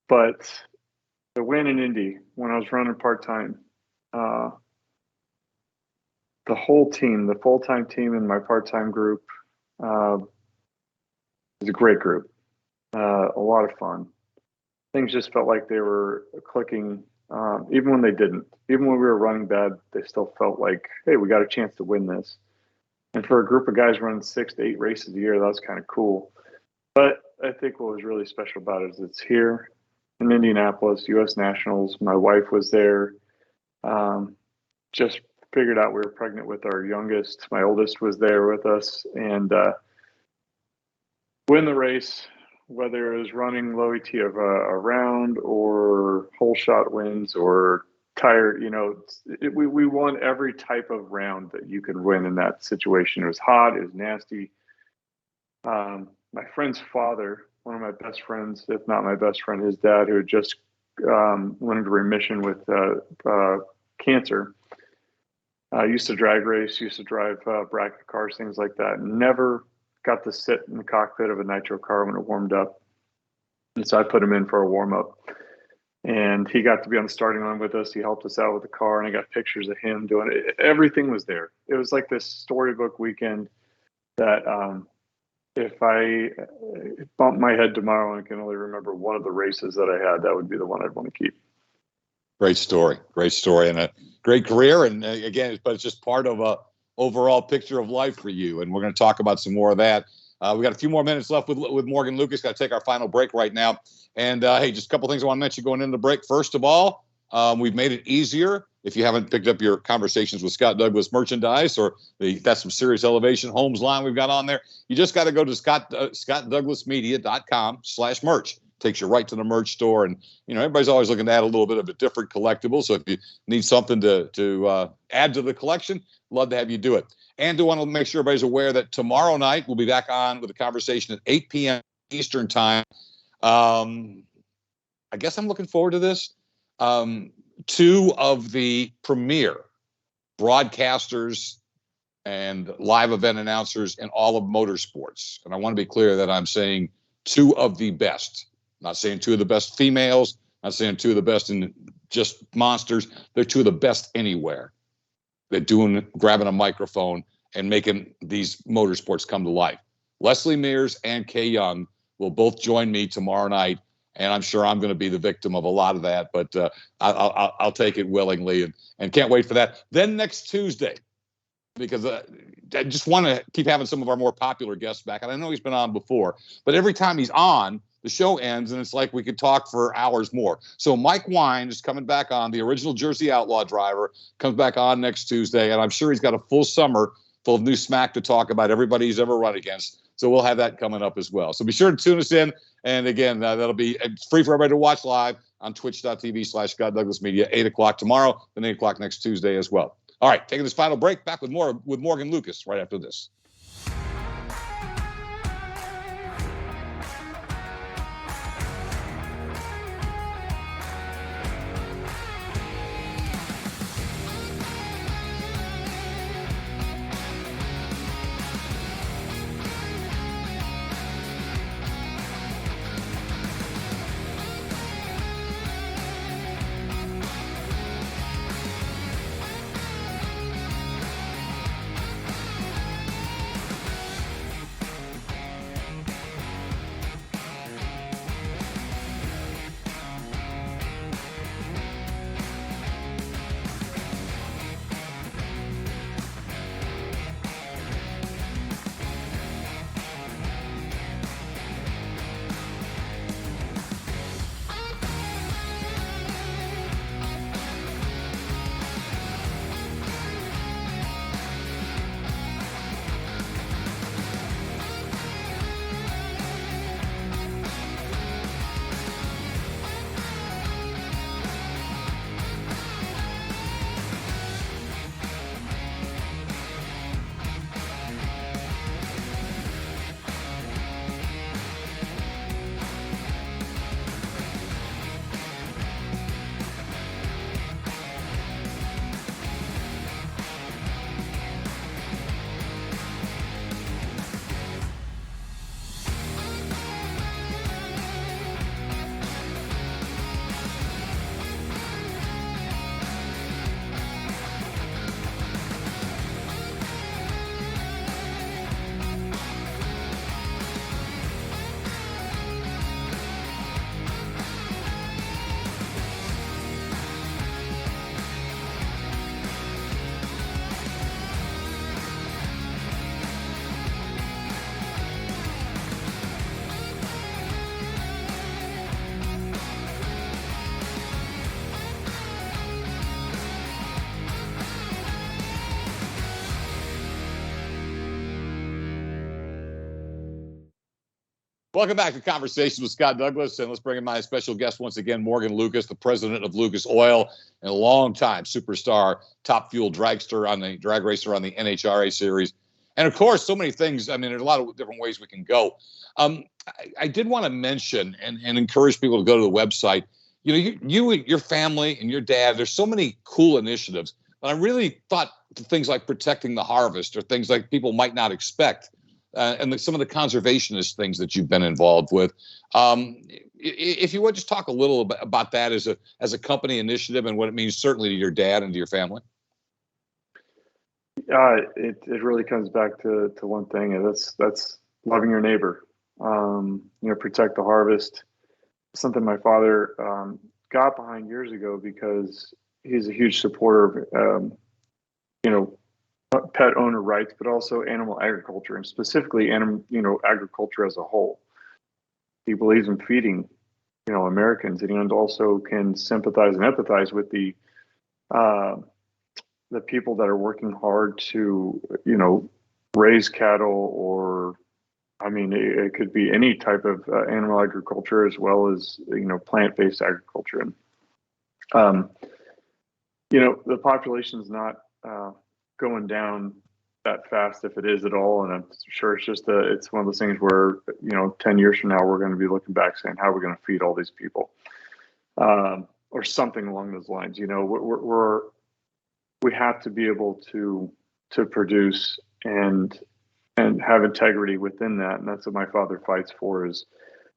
But the win in Indy, when I was running part-time, the whole team, the full-time team and my part-time group, was a great group. A lot of fun. Things just felt like they were clicking, even when they didn't. Even when we were running bad, they still felt like, hey, we got a chance to win this. And for a group of guys running 6 to 8 races a year, that was kind of cool. But I think what was really special about it is it's here in Indianapolis, U.S. Nationals. My wife was there. Just figured out we were pregnant with our youngest. My oldest was there with us. And win the race, whether it was running low ET of a round or whole shot wins or tire, we won every type of round that you could win in that situation. It was hot, it was nasty. My friend's father, one of my best friends, if not my best friend, his dad, who had just went into remission with cancer, used to drag race, used to drive bracket cars, things like that. Never got to sit in the cockpit of a nitro car when it warmed up. And so I put him in for a warm up. And he got to be on the starting line with us. He helped us out with the car, and I got pictures of him doing it. Everything was there. It was like this storybook weekend that if I bump my head tomorrow and can only remember one of the races that I had, that would be the one I'd want to keep. Great story, and a great career. And again, but it's just part of a overall picture of life for you. And we're going to talk about some more of that. We got a few more minutes left with Morgan Lucas. Got to take our final break right now. And hey, just a couple things I want to mention going into the break. First of all, We've made it easier. If you haven't picked up your Conversations with Scott Douglas merchandise or that's some serious elevation homes line we've got on there, you just got to go to scottdouglasmedia.com/merch. Takes you right to the merch store. And, everybody's always looking to add a little bit of a different collectible. So if you need something to add to the collection, love to have you do it. And do want to make sure everybody's aware that tomorrow night we'll be back on with a conversation at 8 p.m. Eastern time. I guess I'm looking forward to this. Two of the premier broadcasters and live event announcers in all of motorsports. And I want to be clear that I'm saying two of the best. I'm not saying two of the best females. I'm not saying two of the best in just monsters. They're two of the best anywhere. They're grabbing a microphone and making these motorsports come to life. Leslie Mears and Kay Young will both join me tomorrow night. And I'm sure I'm going to be the victim of a lot of that, but I'll take it willingly and can't wait for that. Then next Tuesday, because I just want to keep having some of our more popular guests back. And I know he's been on before, but every time he's on, the show ends and it's like we could talk for hours more. So Mike Wine is coming back on, the original Jersey Outlaw driver, comes back on next Tuesday. And I'm sure he's got a full summer full of new smack to talk about, everybody he's ever run against. So we'll have that coming up as well. So be sure to tune us in. And again, that'll be free for everybody to watch live on twitch.tv/Scott Douglas Media, 8 o'clock tomorrow, and 8 o'clock next Tuesday as well. All right, taking this final break, back with more with Morgan Lucas right after this. Welcome back to Conversations with Scott Douglas, and let's bring in my special guest once again, Morgan Lucas, the president of Lucas Oil and a long-time superstar, top fuel drag racer on the NHRA series. And, of course, so many things. I mean, there's a lot of different ways we can go. I did want to mention and encourage people to go to the website. You and your family and your dad, there's so many cool initiatives. But I really thought things like protecting the harvest or things like people might not expect. And some of the conservationist things that you've been involved with. If you would just talk a little bit about that as a company initiative and what it means certainly to your dad and to your family. It really comes back to one thing, and that's loving your neighbor. Protect the harvest. Something my father got behind years ago because he's a huge supporter of pet owner rights, but also animal agriculture, and specifically agriculture as a whole. He believes in feeding Americans, and also can sympathize and empathize with the people that are working hard to, raise cattle, or, I mean, it could be any type of animal agriculture, as well as, plant-based agriculture. And, the population is not going down that fast, if it is at all. And I'm sure it's one of those things where, 10 years from now, we're going to be looking back saying, how are we going to feed all these people? Or something along those lines. We have to be able to produce and have integrity within that. And that's what my father fights for, is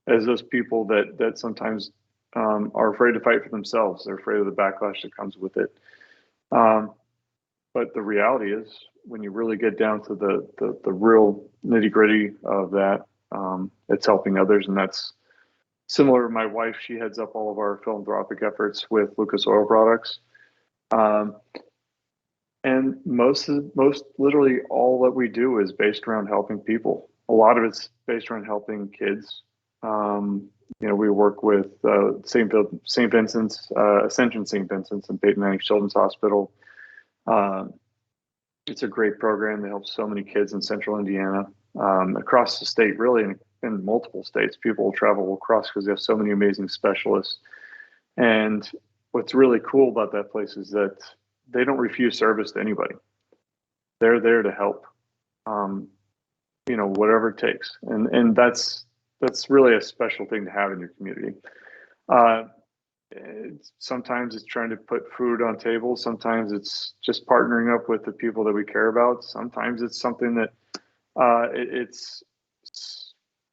as those people that sometimes are afraid to fight for themselves. They're afraid of the backlash that comes with it. But the reality is, when you really get down to the real nitty gritty of that, it's helping others. And that's similar to my wife. She heads up all of our philanthropic efforts with Lucas Oil Products. And most literally all that we do is based around helping people. A lot of it's based around helping kids. We work with St. Vincent's, Ascension St. Vincent's, and Peyton Manning Children's Hospital. It's a great program that helps so many kids in central Indiana, across the state, really in multiple states. People will travel across because they have so many amazing specialists. And what's really cool about that place is that they don't refuse service to anybody. They're there to help, whatever it takes. And that's really a special thing to have in your community. Sometimes it's trying to put food on tables. Sometimes it's just partnering up with the people that we care about. Sometimes it's something that it's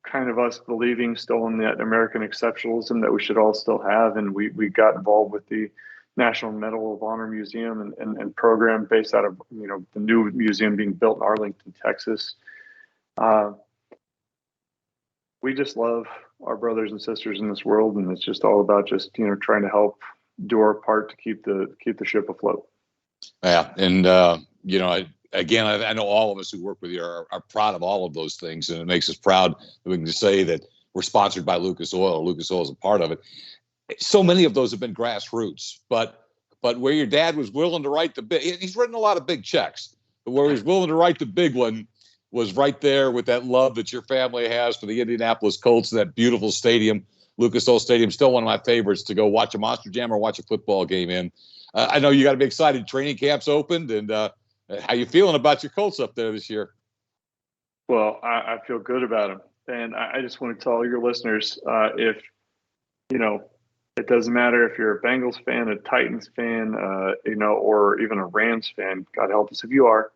kind of us believing still in that American exceptionalism that we should all still have. And we got involved with the National Medal of Honor Museum and program based out of, the new museum being built in Arlington, Texas. We just love our brothers and sisters in this world, and it's just all about just, trying to help do our part to keep the ship afloat. Yeah. And, again, I know all of us who work with you are proud of all of those things, and it makes us proud that we can just say that we're sponsored by Lucas Oil. Lucas Oil is a part of it. So many of those have been grassroots, but where your dad was willing to write the big, he's written a lot of big checks, but where he's willing to write the big one was right there with that love that your family has for the Indianapolis Colts, that beautiful stadium. Lucas Oil Stadium, still one of my favorites to go watch a Monster Jam or watch a football game in. I know you got to be excited. Training camp's opened, and how you feeling about your Colts up there this year? Well, I feel good about them. And I just want to tell your listeners, if, it doesn't matter if you're a Bengals fan, a Titans fan, or even a Rams fan. God help us if you are.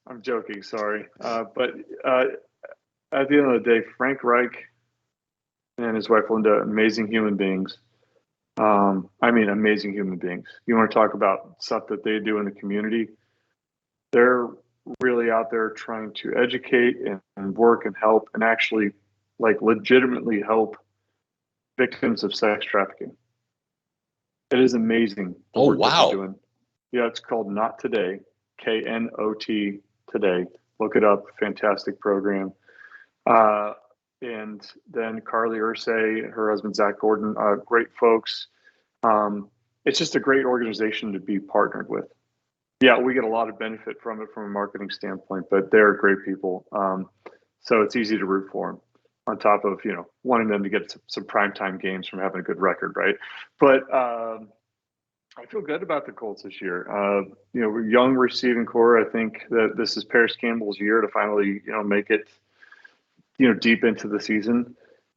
I'm joking, sorry. But at the end of the day, Frank Reich and his wife Linda, amazing human beings. Amazing human beings. You want to talk about stuff that they do in the community? They're really out there trying to educate and work and help, and actually, legitimately help victims of sex trafficking. It is amazing. Oh, wow. Doing. Yeah, it's called Not Today, KNOT Today. Look it up. Fantastic program. And then Carly Ursay, her husband Zach Gordon, great folks. It's just a great organization to be partnered with. Yeah, we get a lot of benefit from it from a marketing standpoint, but they're great people. So it's easy to root for them, on top of, wanting them to get some primetime games from having a good record, right? But I feel good about the Colts this year. Young receiving core. I think that this is Paris Campbell's year to finally, make it, deep into the season.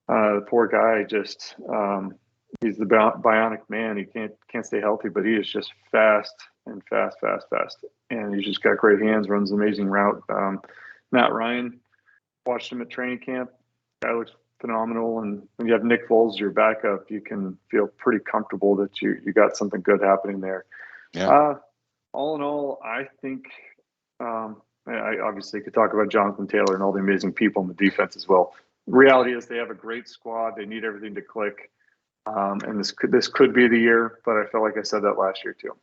The poor guy just, he's the bionic man. He can't stay healthy, but he is just fast. And he's just got great hands, runs an amazing route. Matt Ryan, watched him at training camp. Guy looks phenomenal. And when you have Nick Foles as your backup, you can feel pretty comfortable that you got something good happening there. Yeah. All in all, I think I obviously could talk about Jonathan Taylor and all the amazing people in the defense as well. The reality is they have a great squad. They need everything to click. And this could be the year, but I felt like I said that last year too.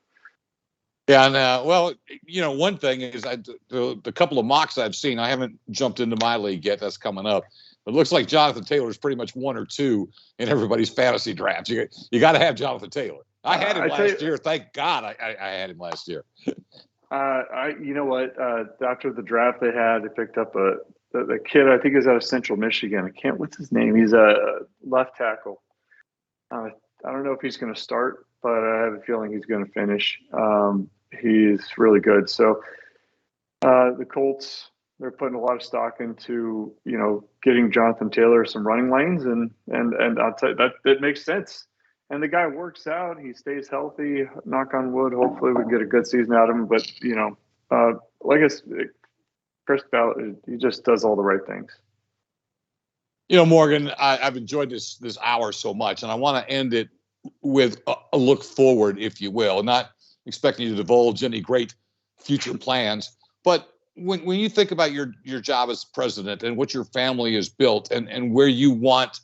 Yeah, and one thing is the couple of mocks I've seen, I haven't jumped into my league yet. That's coming up. It looks like Jonathan Taylor is pretty much 1 or 2 in everybody's fantasy drafts. You got to have Jonathan Taylor. I had him last year. Thank God I had him last year. You know what? After the draft they picked up the kid. I think is out of Central Michigan. What's his name? He's a left tackle. I don't know if he's going to start, but I have a feeling he's going to finish. He's really good. So the Colts, they're putting a lot of stock into, getting Jonathan Taylor some running lanes, and I'll tell you that it makes sense. And the guy works out. He stays healthy. Knock on wood. Hopefully we can get a good season out of him. But, like I said, Chris Ballard, he just does all the right things. Morgan, I've enjoyed this hour so much, and I want to end it with a look forward, if you will. Not expecting you to divulge any great future plans, but when you think about your job as president and what your family has built and where you want,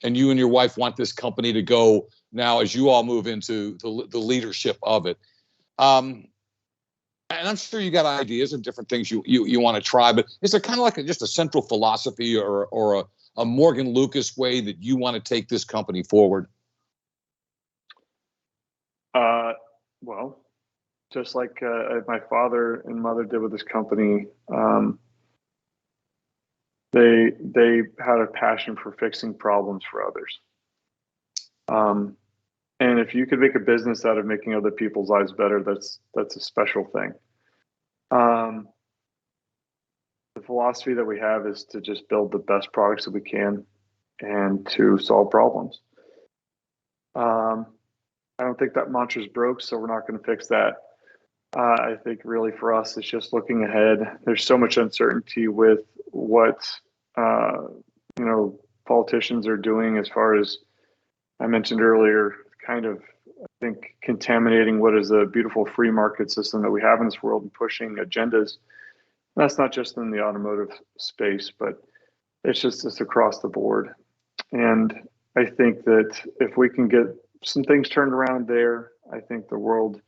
and you and your wife want this company to go now as you all move into the leadership of it. And I'm sure you got ideas and different things you want to try, but is there kind of like just a central philosophy or a Morgan Lucas way that you want to take this company forward? Well, just like my father and mother did with this company, they had a passion for fixing problems for others. And if you could make a business out of making other people's lives better, that's a special thing. The philosophy that we have is to just build the best products that we can and to solve problems. I don't think that mantra's broke, so we're not going to fix that. I think really for us, it's just looking ahead. There's so much uncertainty with what, politicians are doing as far as I mentioned earlier, kind of, I think, contaminating what is a beautiful free market system that we have in this world and pushing agendas. That's not just in the automotive space, but it's across the board. And I think that if we can get some things turned around there, I think the world,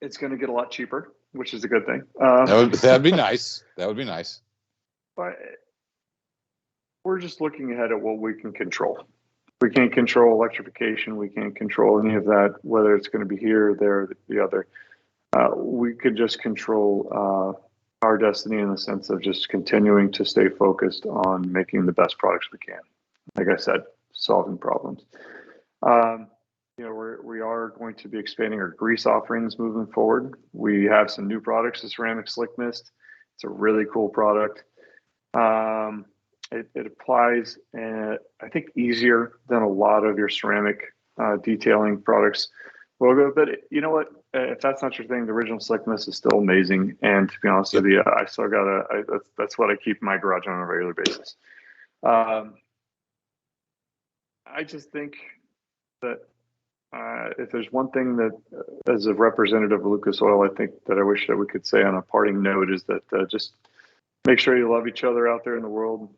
it's going to get a lot cheaper, which is a good thing. That'd be nice. That would be nice. But we're just looking ahead at what we can control. We can't control electrification. We can't control any of that, whether it's going to be here, there, the other. We could just control our destiny in the sense of just continuing to stay focused on making the best products we can. Like I said, solving problems. We are going to be expanding our grease offerings moving forward. We have some new products, the Ceramic Slick Mist. It's a really cool product. It applies, I think, easier than a lot of your ceramic detailing products will go. But you know what? If that's not your thing, the original Slick Mist is still amazing. And to be honest with you, I still that's what I keep in my garage on a regular basis. I just think that if there's one thing that, as a representative of Lucas Oil, I think that I wish that we could say on a parting note is that just make sure you love each other out there in the world.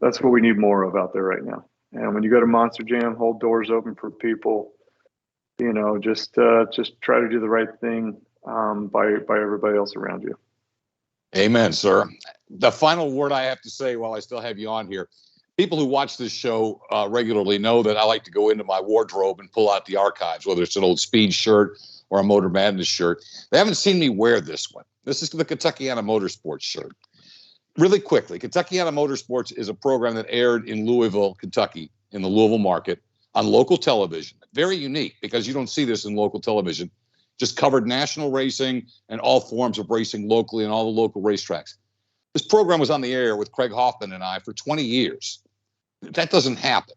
That's what we need more of out there right now. And when you go to Monster Jam, hold doors open for people. Just try to do the right thing by everybody else around you. Amen, sir. The final word I have to say while I still have you on here, people who watch this show regularly know that I like to go into my wardrobe and pull out the archives, whether it's an old Speed shirt or a Motor Madness shirt. They haven't seen me wear this one. This is the Kentuckiana Motorsports shirt. Really quickly, Kentuckiana Motorsports is a program that aired in Louisville, Kentucky, in the Louisville market on local television. Very unique because you don't see this in local television. Just covered national racing and all forms of racing locally and all the local racetracks. This program was on the air with Craig Hoffman and I for 20 years. That doesn't happen.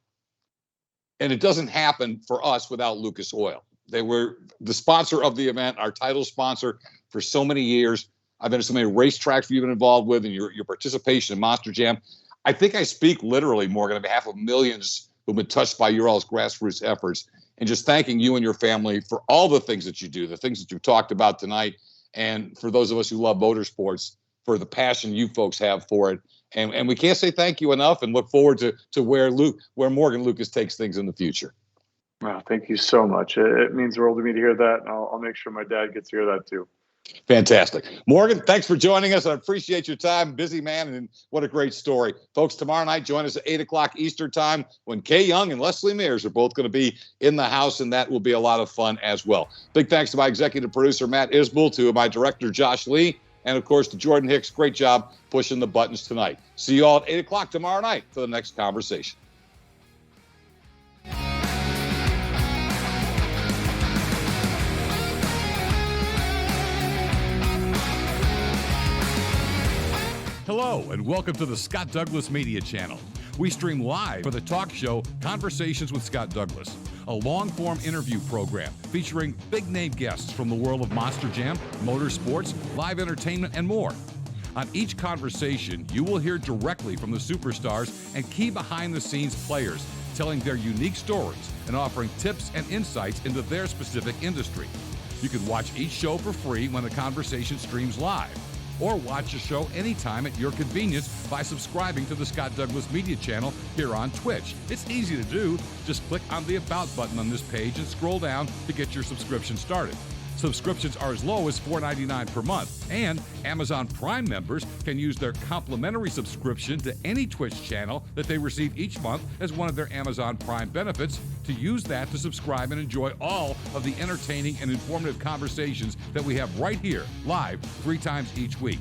And it doesn't happen for us without Lucas Oil. They were the sponsor of the event, our title sponsor for so many years. I've been to so many racetracks you've been involved with, and your participation in Monster Jam. I think I speak literally, Morgan, on behalf of millions who've been touched by your all's grassroots efforts, and just thanking you and your family for all the things that you do, the things that you've talked about tonight, and for those of us who love motorsports, for the passion you folks have for it. And we can't say thank you enough, and look forward to where Morgan Lucas takes things in the future. Wow, thank you so much. It means the world to me to hear that, and I'll make sure my dad gets to hear that too. Fantastic. Morgan, thanks for joining us. I appreciate your time. Busy man, and what a great story. Folks, tomorrow night, join us at 8 o'clock Eastern time when Kay Young and Leslie Mears are both going to be in the house, and that will be a lot of fun as well. Big thanks to my executive producer, Matt Isbell, to my director, Josh Lee, and, of course, to Jordan Hicks. Great job pushing the buttons tonight. See you all at 8 o'clock tomorrow night for the next conversation. Hello, and welcome to the Scott Douglas Media Channel. We stream live for the talk show Conversations with Scott Douglas, a long-form interview program featuring big-name guests from the world of Monster Jam, motorsports, live entertainment, and more. On each conversation, you will hear directly from the superstars and key behind-the-scenes players telling their unique stories and offering tips and insights into their specific industry. You can watch each show for free when the conversation streams live, or watch the show anytime at your convenience by subscribing to the Scott Douglas Media Channel here on Twitch. It's easy to do. Just click on the About button on this page and scroll down to get your subscription started. Subscriptions are as low as $4.99 per month, and Amazon Prime members can use their complimentary subscription to any Twitch channel that they receive each month as one of their Amazon Prime benefits to use that to subscribe and enjoy all of the entertaining and informative conversations that we have right here, live, 3 times each week.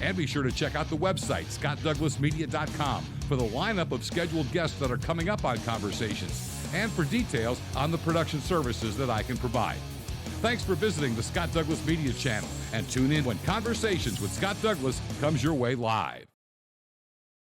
And be sure to check out the website, scottdouglasmedia.com, for the lineup of scheduled guests that are coming up on Conversations, and for details on the production services that I can provide. Thanks for visiting the Scott Douglas Media Channel, and tune in when Conversations with Scott Douglas comes your way live.